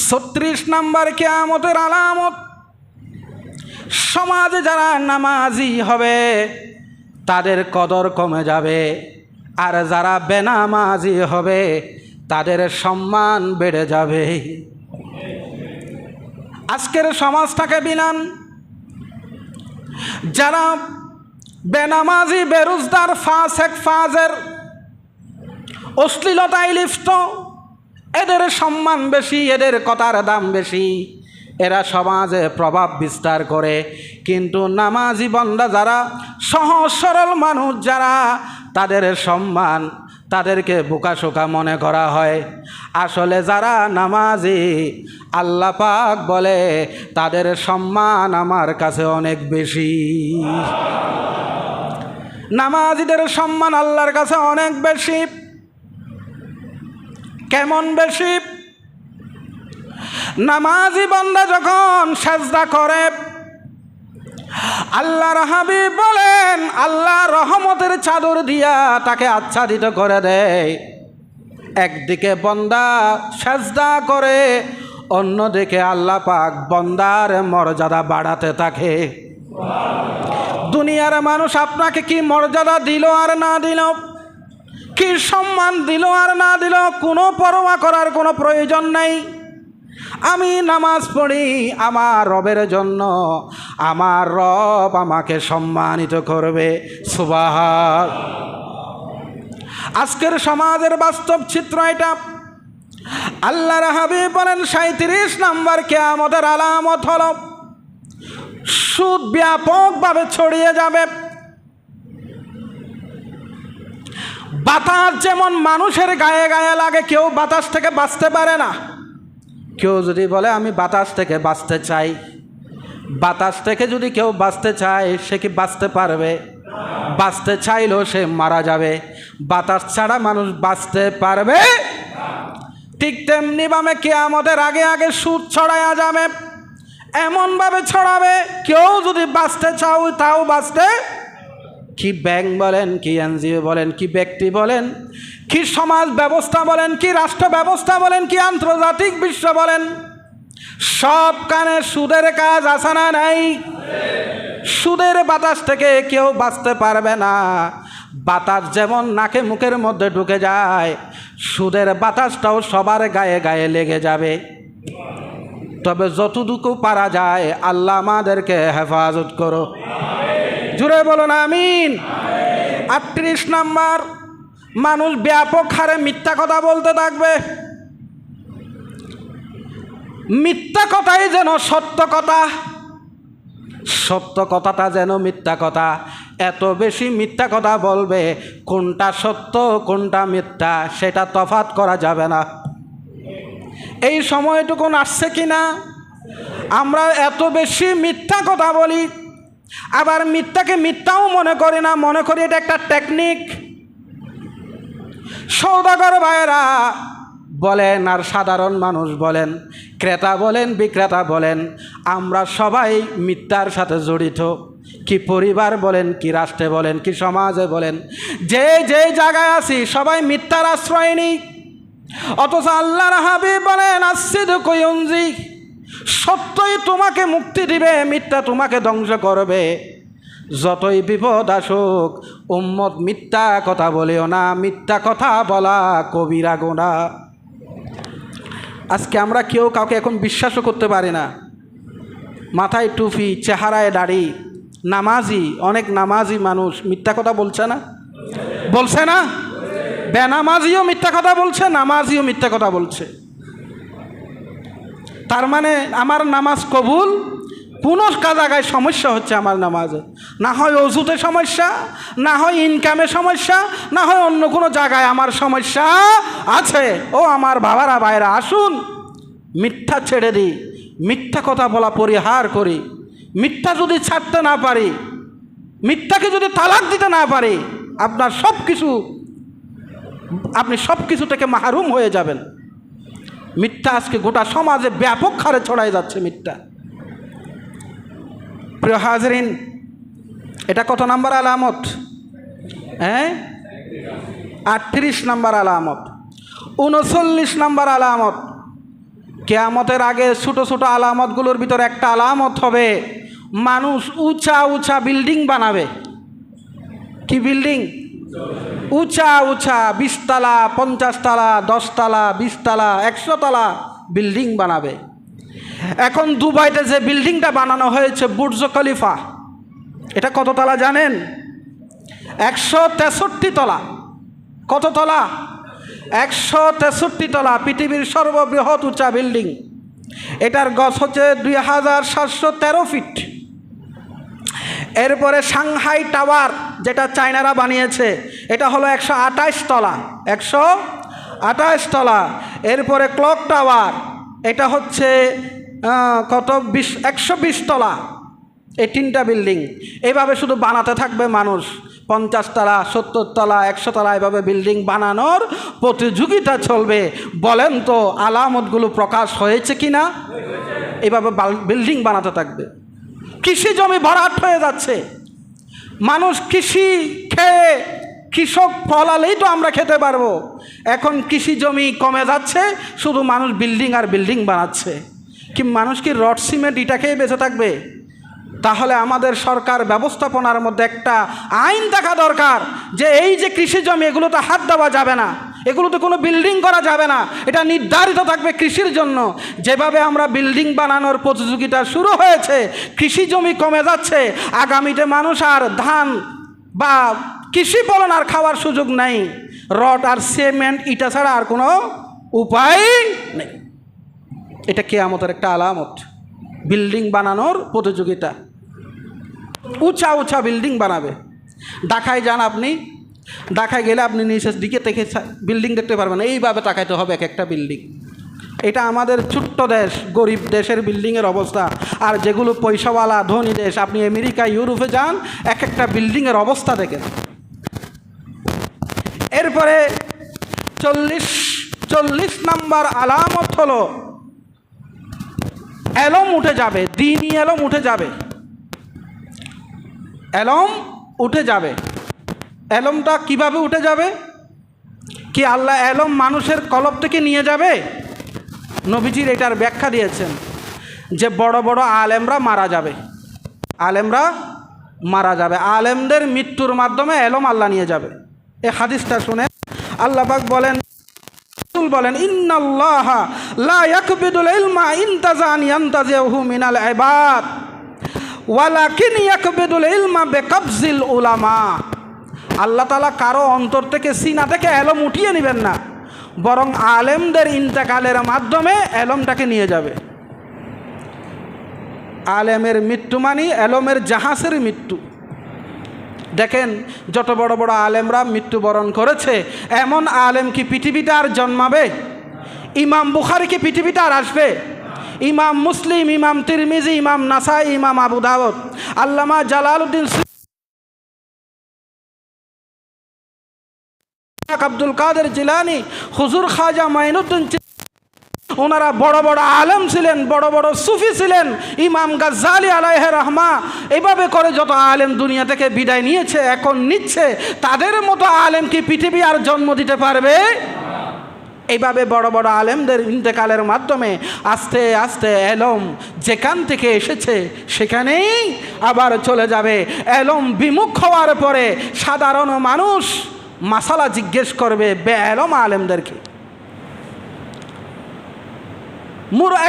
36 নম্বর কিয়ামতের আলামত, সমাজে যারা নামাজি হবে তাদের কদর কমে যাবে, আর যারা বেনামাজি হবে তাদের সম্মান বেড়ে যাবে। আজকের সমাজটাকে বিলান, যারা বেনামাজি, বেরোজগার, ফাসেক, ফাজের, অশ্লীলতায় লিপ্ত, এদের সম্মান বেশি, এদের কথার দাম বেশি, এরা সমাজে প্রভাব বিস্তার করে। কিন্তু নামাজি বান্দা যারা, সহজ সরল মানুষ যারা, তাদের সম্মান, তাদেরকে বোকাশোকা মনে করা হয়। আসলে যারা নামাজি, আল্লাহ পাক বলে তাদের সম্মান আমার কাছে অনেক বেশি। নামাজিদের সম্মান আল্লাহর কাছে অনেক বেশি। কেমন বেশি? নামাজি বান্দা যখন সাজদা করে, আল্লাহর হাবিব বলেন আল্লাহ রহমতের চাদর দিয়া তাকে আচ্ছাদিত করে দেয়। একদিকে বান্দা সাজদা করে, অন্যদিকে আল্লাহ পাক বান্দার মর্যাদা বাড়াতে থাকে। দুনিয়ার মানুষ আপনাকে কি মর্যাদা দিল আর না দিল, কি সম্মান দিল আর না দিল, কোনো পরোয়া করার কোনো প্রয়োজন নেই। আমি নামাজ পড়ি আমার রবের জন্য, আমার রব আমাকে সম্মানিত করবে। সুবহান। আজকের সমাজের বাস্তব চিত্র এটা। আল্লাহর হাবিব বলেন 37 নম্বর কিয়ামতের আলামত হলো সুদ ব্যাপকভাবে ছড়িয়ে যাবে। বাতাস যেমন মানুষের গায়ে গায়ে লাগে, কেউ বাতাস থেকে বাঁচতে পারে না। কেউ যদি বলে আমি বাতাস থেকে বাঁচতে চাই, বাতাস থেকে যদি কেউ বাঁচতে চায় সে কি বাঁচতে পারবে? বাঁচতে চাইলেও সে মারা যাবে। বাতাস ছাড়া মানুষ বাঁচতে পারবে? ঠিক তেমনি ভাবে কিয়ামতের আগে আগে সুদ ছড়ায়া যাবে, এমনভাবে ছড়াবে কেউ যদি বাঁচতে চাও তাও বাঁচতে, কি ব্যাংক বলেন, কি এনজিও বলেন, কি ব্যক্তি বলেন, কি সমাজ ব্যবস্থা বলেন, কি রাষ্ট্র ব্যবস্থা বলেন, কি আন্তর্জাতিক বিশ্ব বলেন, সব কানে সুদের কাজ আসে না নাই? সুদের বাতাস থেকে কেউ বাঁচতে পারবে না। বাতাস যেমন নাকে মুখের মধ্যে ঢুকে যায়, সুদের বাতাসটাও সবার গায়ে গায়ে লেগে যাবে। তবে যতটুকু পারা যায় আল্লাহ আমাদেরকে হেফাজত করো। জুড়ে বলুন আমিন। 38 নম্বর, মানুষ ব্যাপক হারে মিথ্যা কথা বলতে থাকবে। মিথ্যা কথাই যেন সত্য কথা, সত্য কথাটা যেন মিথ্যা কথা। এত বেশি মিথ্যা কথা বলবে, কোনটা সত্য কোনটা মিথ্যা সেটা তফাৎ করা যাবে না। এই সময়টুকুন আসছে কি না? আমরা এত বেশি মিথ্যা কথা বলি, আবার মিথ্যাকে মিথ্যাও মনে করি না, মনে করি এটা একটা টেকনিক। সওদাগর ভাইয়েরা বলেন আর সাধারণ মানুষ বলেন, ক্রেতা বলেন বিক্রেতা বলেন, আমরা সবাই মিথ্যার সাথে জড়িত। কি পরিবার বলেন, কি রাষ্ট্রে বলেন, কি সমাজে বলেন, যে যে জায়গায় আছি সবাই মিথ্যার আশ্রয় নিই। অথচ আল্লাহর হাবিব বলেন আসসিদকু ইউনজি, সত্যই তোমাকে মুক্তি দিবে, মিথ্যা তোমাকে ধ্বংস করবে। যতই বিপদ আসুক উম্মত মিথ্যা কথা বলেও না, মিথ্যা কথা বলা কবিরা গুনাহ। আজকে আমরা কেউ কাউকে এখন বিশ্বাসও করতে পারি না। মাথায় টুপি, চেহারায় দাড়ি, নামাজি, অনেক নামাজি মানুষ মিথ্যা কথা বলছে না? বলছে না? বেনামাজিও মিথ্যা কথা বলছে, নামাজিও মিথ্যা কথা বলছে। তার মানে আমার নামাজ কবুল, কোনো জায়গায় সমস্যা হচ্ছে আমার নামাজে। না হয় অজুতে সমস্যা, না হয় ইনকামে সমস্যা, না হয় অন্য কোনো জায়গায় আমার সমস্যা আছে। ও আমার বাবারা ভাইরা, আসুন মিথ্যা ছেড়ে দিই, মিথ্যা কথা বলা পরিহার করি। মিথ্যা যদি ছাড়তে না পারি, মিথ্যাকে যদি তালাক দিতে না পারি, আপনার আপনি সব কিছু থেকে মাহরুম হয়ে যাবেন। মিথ্যা আজকে গোটা সমাজে ব্যাপক হারে ছড়াই যাচ্ছে মিথ্যা। প্রিয় হাজরিন, এটা কত নাম্বার আলামত? 38 নাম্বার আলামত। 39 নাম্বার আলামত, কিয়ামতের আগে ছোট ছোট আলামতগুলোর ভিতর একটা আলামত হবে, মানুষ উঁচা উঁচা বিল্ডিং বানাবে। কি বিল্ডিং? উঁচা উঁচা 20 তলা, 50 তলা, 10 তলা, 20 তলা, 100 তলা বিল্ডিং বানাবে। এখন দুবাইতে যে বিল্ডিংটা বানানো হয়েছে বুর্জ খলিফা, এটা কত তলা জানেন? 163 তলা। কত তলা? 163 তলা, পৃথিবীর সর্ববৃহৎ উঁচা বিল্ডিং। এটার গজ হচ্ছে 2713 ফিট। এরপরে সাংহাই টাওয়ার, যেটা চায়নারা বানিয়েছে, এটা হলো 128 তলা, 128 তলা। এরপরে ক্লক টাওয়ার, এটা হচ্ছে কত 120 তলা। এই 3টা বিল্ডিং এইভাবে শুধু বানাতে থাকবে মানুষ। 50 তলা, 70 তলা, 100 তলা, এভাবে বিল্ডিং বানানোর প্রতিযোগিতা চলবে। বলেন তো আলামতগুলো প্রকাশ হয়েছে কি না? এইভাবে বিল্ডিং বানাতে থাকবে। কৃষি জমি ভরাট হয়ে যাচ্ছে। মানুষ কৃষি খেয়ে, কৃষক ফলালেই তো আমরা খেতে পারবো। এখন কৃষি জমি কমে যাচ্ছে, শুধু মানুষ বিল্ডিং আর বিল্ডিং বানাচ্ছে। কি মানুষ কি রড সিমেন্ট ইটা খেয়ে বেঁচে থাকবে? তাহলে আমাদের সরকার ব্যবস্থাপনার মধ্যে একটা আইন থাকা দরকার, যে এই যে কৃষি জমি, এগুলোতে হাত দেওয়া যাবে না, এগুলোতে কোনো বিল্ডিং করা যাবে না, এটা নির্ধারিত থাকবে কৃষির জন্য। যেভাবে আমরা বিল্ডিং বানানোর প্রতিযোগিতা শুরু হয়েছে, কৃষি জমি কমে যাচ্ছে, আগামীতে মানুষ আর ধান বা কৃষি ফলন আর খাওয়ার সুযোগ নাই। রড আর সিমেন্ট ইটা ছাড়া আর কোনো উপায় নেই। এটা কিয়ামতের একটা আলামত, বিল্ডিং বানানোর প্রতিযোগিতা। উঁচা উঁচা বিল্ডিং বানাবে। ঢাকায় যান আপনি, ঢাকায় গেলে আপনি নিচের দিকে থেকে বিল্ডিং দেখতে পারবেন, এইভাবে তাকাইতে হবে এক একটা বিল্ডিং। এটা আমাদের ছোট্ট দেশ, গরিব দেশের বিল্ডিংয়ের অবস্থা। আর যেগুলো পয়সাওয়ালা ধনী দেশ, আপনি আমেরিকা, ইউরোপে যান, এক একটা বিল্ডিংয়ের অবস্থা দেখেন। এরপরে 40 নাম্বার আলামত হলো এলম উঠে যাবে। দ্বীনি এলম উঠে যাবে। এলম উঠে যাবে। এলমটা কিভাবে উঠে যাবে? কি আল্লাহ এলম মানুষের কলব থেকে নিয়ে যাবে? নবীজির এটার ব্যাখ্যা দিয়েছেন যে বড় বড় আলেমরা মারা যাবে। আলেমরা মারা যাবে, আলেমদের মৃত্যুর মাধ্যমে এলম আল্লাহ নিয়ে যাবে। এই হাদিসটা শুনে আল্লাহ পাক বলেন, বলেন ইন্নাল্লাহা লা ইয়াকবিদুল ইলমা ইনতাজান ইয়ানতাজিহু মিনাল ইবাদ ওয়ালাকিন ইয়াকবিদুল ইলমা বিকবজিল উলামা। আল্লাহ তাআলা কারো অন্তর থেকে, সিনা থেকে এলম উঠিয়ে নেবেন না, বরং আলেমদের ইন্তেকালের মাধ্যমে এলমটাকে নিয়ে যাবে। আলেমের মৃত্যু মানে এলমের জাহাজের মৃত্যু। দেখেন যত বড় বড় আলেমরা মৃত্যুবরণ করেছে, এমন আলেম কি পৃথিবীতে আর জন্মাবে? ইমাম বুখারী কি পৃথিবীতে আর আসবে? ইমাম মুসলিম, ইমাম তিরমিজি, ইমাম নাসাই, ইমাম আবু দাউদ, আল্লামা জালালউদ্দিন আব্দুল কাদের জিলানী, হুজুর খাজা মাইনুদ্দিন, ওনারা বড় বড় আলেম ছিলেন, বড় বড় সুফি ছিলেন, ইমাম গাজ্জালি আলাইহি রাহমা। এইভাবে করে যত আলেম দুনিয়া থেকে বিদায় নিয়েছে, এখন নিচ্ছে, তাদের মতো আলেম কি পৃথিবী আর জন্ম দিতে পারবে? এইভাবে বড় বড় আলেমদের ইন্তেকালের মাধ্যমে আস্তে আস্তে এলম যেখান থেকে এসেছে সেখানেই আবার চলে যাবে। এলম বিমুখ হওয়ার পরে সাধারণ মানুষ মাসালা জিজ্ঞেস করবে বেএলম আলেমদেরকে।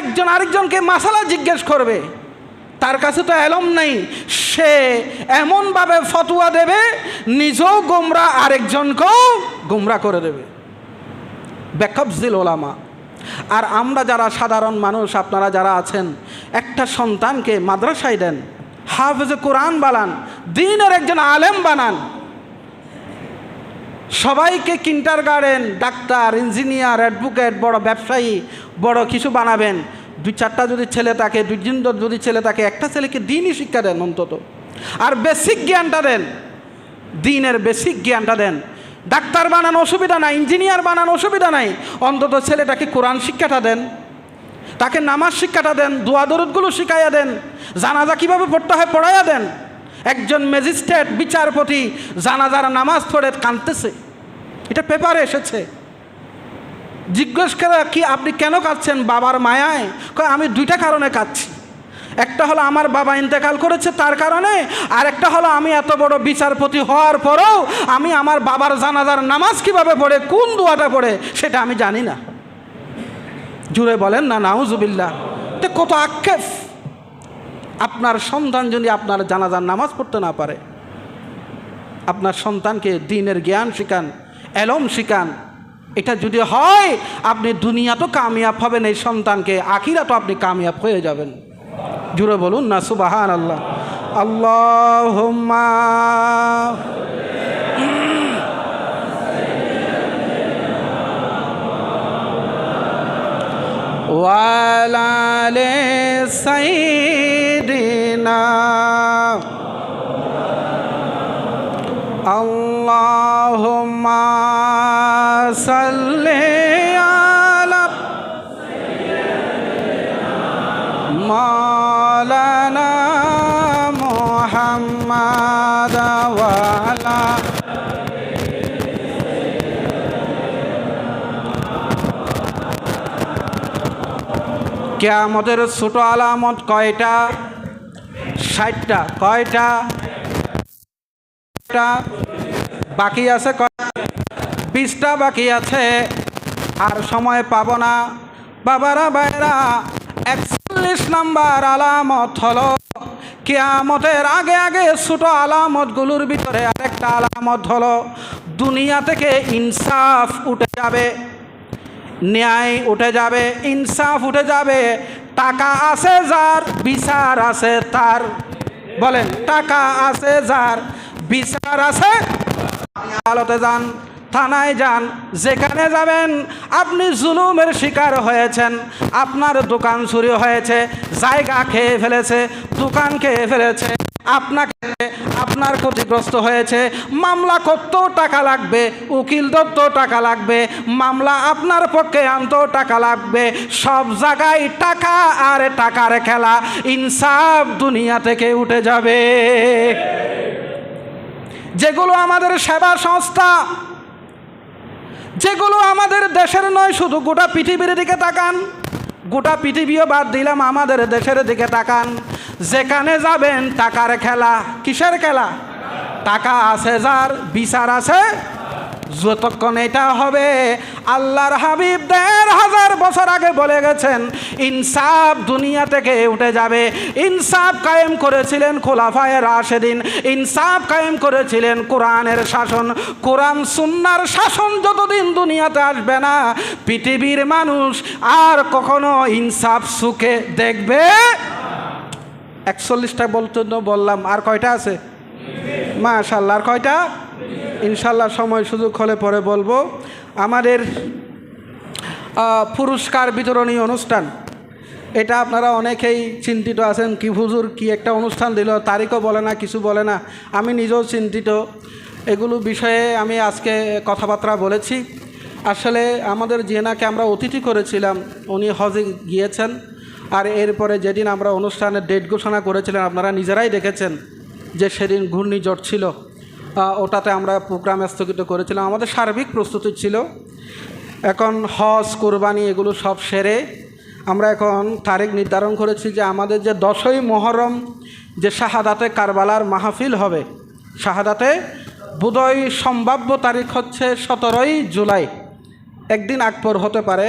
একজন আরেকজনকে মাসালা জিজ্ঞেস করবে, তার কাছে তো এলম নেই, সে এমনভাবে ফতোয়া দেবে নিজেও গোমরা আরেকজনকেও গোমরা করে দেবে। বেকবজিল ওলামা। আর আমরা যারা সাধারণ মানুষ, আপনারা যারা আছেন, একটা সন্তানকে মাদ্রাসায় দেন, হাফেজে কোরআন বানান, দ্বীনের একজন আলেম বানান। সবাইকে কিন্ডারগার্টেন, ডাক্তার, ইঞ্জিনিয়ার, অ্যাডভোকেট, বড় ব্যবসায়ী, বড় কিছু বানাবেন। 2-4টা যদি ছেলে থাকে, 2জন যদি ছেলে থাকে, একটা ছেলেকে দ্বীনই শিক্ষা দেন অন্তত, আর বেসিক জ্ঞানটা দেন, দ্বীনের বেসিক জ্ঞানটা দেন। ডাক্তার বানানো অসুবিধা নাই, ইঞ্জিনিয়ার বানানো অসুবিধা নাই, অন্তত ছেলেটাকে কোরআন শিক্ষাটা দেন, তাকে নামাজ শিক্ষাটা দেন, দোয়া দরুদগুলো শিখাইয়া দেন, জানাজা কীভাবে পড়তে হয় পড়াইয়া দেন। একজন ম্যাজিস্ট্রেট, বিচারপতি জানাজার নামাজ পড়ে কাঁদতেছে, এটা পেপারে এসেছে। জিজ্ঞেস করে কি আপনি কেন কাঁদছেন? বাবার মায়ায়। কয় আমি 2টা কারণে কাঁদছি, একটা হলো আমার বাবা ইন্তেকাল করেছে তার কারণে, আর একটা হলো আমি এত বড় বিচারপতি হওয়ার পরেও আমি আমার বাবার জানাজার নামাজ কিভাবে পড়ে, কোন দোয়াটা পড়ে সেটা আমি জানি না। জুড়ে বলেন না নাউজুবিল্লাহ। এটা কত আক্ষেপ। আপনার সন্তান যদি আপনার জানাজার নামাজ পড়তে না পারে, আপনার সন্তানকে দ্বীনের জ্ঞান শিখান, এলম শিখান। এটা যদি হয়, আপনি দুনিয়া তো কামিয়াব হবেন এই সন্তানকে, আখিরাতও আপনি কামিয়াব হয়ে যাবেন। জুড়ে বলুন না সুবহানাল্লাহ। আল্লাহুম্মা ওয়ালা আলি সাইয়্যিদিনা আল্লাহুম্মা সাল্লি আলা মাওলানা মুহাম্মাদ ওয়া আলা কিয়ামতের ছোট আলামত কয়টা? 60টা। কয়টা? বাকি আছে 20টা বাকি আছে, আর সময় পাবো না। বাবারা ভাইরা, 41 নম্বর আলামত হলো কিয়ামতের আগে আগে ছোট আলামতগুলোর ভিতরে আরেকটা আলামত হলো দুনিয়া থেকে ইনসাফ উঠে যাবে, ন্যায় উঠে যাবে, ইনসাফ উঠে যাবে। টাকা আছে যার, বিচার আছে তার। বলেন, টাকা আছে যার, বিচার আছে। আদালতে যান, থানায় যান, যেখানে যাবেন, আপনি জুলুমের শিকার হয়েছেন, আপনার দোকান চুরি হয়েছে, জায়গা খেয়ে ফেলেছে, দোকান খেয়ে ফেলেছে, আপনার ক্ষতিগ্রস্ত হয়েছে, মামলা করতেও টাকা লাগবে, উকিল ধরতেও টাকা লাগবে, মামলা আপনার পক্ষে আনতেও টাকা লাগবে। সব জায়গায় টাকা আর টাকার খেলা। ইনসাফ দুনিয়া থেকে উঠে যাবে। যেগুলো আমাদের সেবা সংস্থা, যেগুলো আমাদের দেশের নয়, শুধু গোটা পৃথিবীর দিকে তাকান, গোটা পৃথিবীও বাদ দিলাম, আমাদের দেশের দিকে তাকান। যেখানে যাবেন টাকার খেলা। কিসের খেলা? টাকা আছে যার, বিচার আছে। যতক্ষণ এটা হবে, আল্লাহর হাবিব 1000 বছর আগে বলে গেছেন ইনসাফ দুনিয়া থেকে উঠে যাবে। ইনসাফ কায়েম করেছিলেন খোলাফায়ে রাশেদিন, ইনসাফ কায়েম করেছিলেন কোরআনের শাসন। কোরআন সুন্নাহর শাসন যতদিন দুনিয়াতে আসবে না, পৃথিবীর মানুষ আর কখনো ইনসাফ সুখে দেখবে। 41টা বললাম, আর কয়টা আছে? মাশাআল্লাহ, আর কয়টা? ইনশাল্লাহ সময় সুযোগ হলে পরে বলবো। আমাদের পুরস্কার বিতরণী অনুষ্ঠান, এটা আপনারা অনেকেই চিন্তিত আছেন, কি হুজুর কি একটা অনুষ্ঠান দিল, তারিখও বলে না, কিছু বলে না। আমি নিজেও চিন্তিত। এগুলো বিষয়ে আমি আজকে কথাবার্তা বলেছি। আসলে আমাদের জেনাকে আমরা অতিথি করেছিলাম, উনি হজে গিয়েছেন। আর এরপরে যেদিন আমরা অনুষ্ঠানের ডেট ঘোষণা করেছিলাম, আপনারা নিজেরাই দেখেছেন যে সেদিন ঘূর্ণিঝড় ছিল, ওটাতে আমরা প্রোগ্রাম স্থগিত করেছিলাম। আমাদের সার্বিক প্রস্তুতি ছিল। এখন হজ কুরবানি এগুলো সব সেরে আমরা এখন তারিখ নির্ধারণ করেছি যে আমাদের যে 10ই মুহররম যে শাহাদাতে কারবালার মাহফিল হবে, শাহাদাতে বোধহয় সম্ভাব্য তারিখ হচ্ছে 17ই জুলাই, একদিন আগপর হতে পারে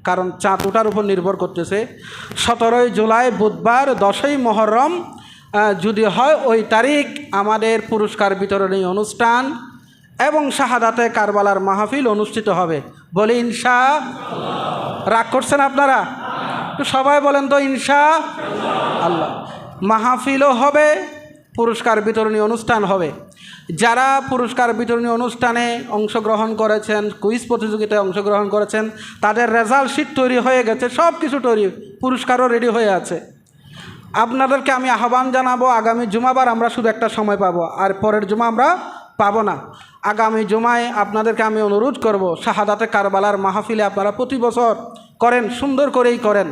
কারণ চাঁদ ওঠার উপর নির্ভর করতেছে। 17ই জুলাই বুধবার 10ই মুহররম যদি হয় ওই তারিখ আমাদের পুরস্কার বিতরণী অনুষ্ঠান এবং শাহাদাতে কারবালার মাহফিল অনুষ্ঠিত হবে। বলি ইনশাআল্লাহ। রাগ করছেন আপনারা? তো সবাই বলেন তো ইনশাআল্লাহ। মাহফিলও হবে, পুরস্কার বিতরণী অনুষ্ঠান হবে। যারা পুরস্কার বিতরণী অনুষ্ঠানে অংশগ্রহণ করেছেন, কুইজ প্রতিযোগিতায় অংশগ্রহণ করেছেন, তাদের রেজাল্ট শিট তৈরি হয়ে গেছে, সব কিছু তৈরি, পুরস্কারও রেডি হয়ে আছে। আপনাদেরকে আমি আহ্বান জানাবো, আগামী জুমাবার আমরা শুধু একটা সময় পাবো, আর পরের জুমা আমরা পাবো না। আগামী জুমায় আপনাদেরকে আমি অনুরোধ করব, শাহাদাতে কারবালার মাহফিলে আপনারা প্রতি বছর করেন, সুন্দর করেই করেন,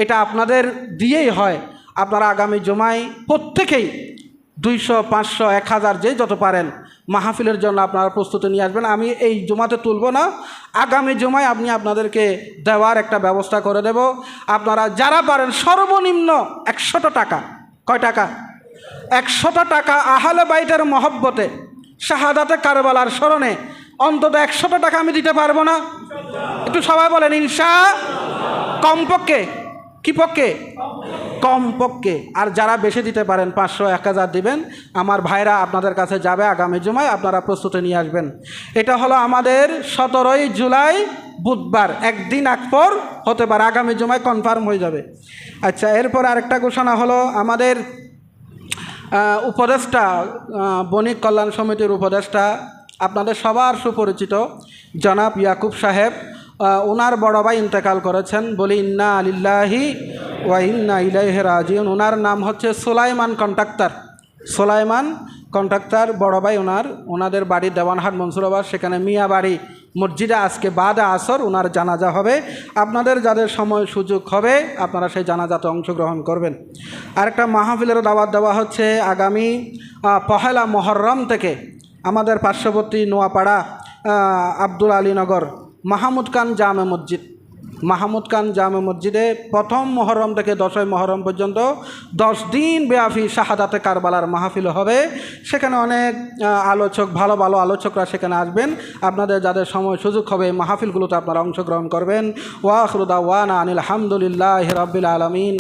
এটা আপনাদের দিয়েই হয়। আপনারা আগামী জুমায় প্রত্যেকেই 200, 500, 1000 যে যত পারেন মাহফিলের জন্য আপনারা প্রস্তুতি নিয়ে আসবেন। আমি এই জুমাতে তুলব না, আগামী জুমায় আমি আপনাদেরকে দেওয়ার একটা ব্যবস্থা করে দেব। আপনারা যারা পারেন সর্বনিম্ন 100টা টাকা, কয় টাকা? 100টা টাকা আহলে বাইতের মহব্বতে শাহাদাতে কারবালার স্মরণে অন্তত 100টা টাকা আমি দিতে পারবো না? একটু সবাই বলেন ইনশাআল্লাহ। কমপক্ষে, কি পক্ষে? কমপক্ষে। আর যারা বেশি দিতে পারেন 500, 1000 দিবেন, আমার ভাইরা আপনাদের কাছে যাবে আগামী জুমায়, আপনারা প্রস্তুতি নিয়ে আসবেন। এটা হলো আমাদের 17ই জুলাই বুধবার, একদিন আগ পর হতে পারে, আগামী জুমায় কনফার্ম হয়ে যাবে। আচ্ছা, এরপর আরেকটা ঘোষণা হলো, আমাদের উপদেষ্টা, বণিক কল্যাণ সমিতির উপদেষ্টা, আপনাদের সবার সুপরিচিত জনাব ইয়াকুব সাহেব, ওনার বড় ভাই ইন্তেকাল করেছেন। বলি ইন্না লিল্লাহি ওয়া ইন্না ইলাইহি রাজিউন। ওনার নাম হচ্ছে সুলাইমান কন্ট্রাক্টর। সুলাইমান কন্ট্রাক্টর বড় ভাই ওনাদের বাড়ি দেওয়ানহাট মনসুরাবাদ, সেখানে মিয়া বাড়ি মসজিদে আজকে বাদে আসর ওনার জানাজা হবে। আপনাদের যাদের সময় সুযোগ হবে আপনারা সেই জানাজাতে অংশগ্রহণ করবেন। আরেকটা মাহফিলের দাওয়াত দেওয়া হচ্ছে আগামী 1লা মুহররম থেকে আমাদের পার্শ্ববর্তী নোয়াপাড়া আব্দুল আলীনগর মাহমুদ খান জামে মসজিদ, মাহমুদ খান জামে মসজিদে 1ম মুহররম থেকে 10ই মুহররম পর্যন্ত 10 দিন ব্যাপী শাহাদাতে কারবালার মাহফিল হবে। সেখানে অনেক আলোচক, ভালো ভালো আলোচকরা সেখানে আসবেন। আপনাদের যাদের সময় সুযোগ হবে এই মাহফিলগুলোতে আপনারা অংশগ্রহণ করবেন। ওয়া আখিরু দাওয়ানা আনিল হামদুলিল্লাহি রাব্বিল আলামিন।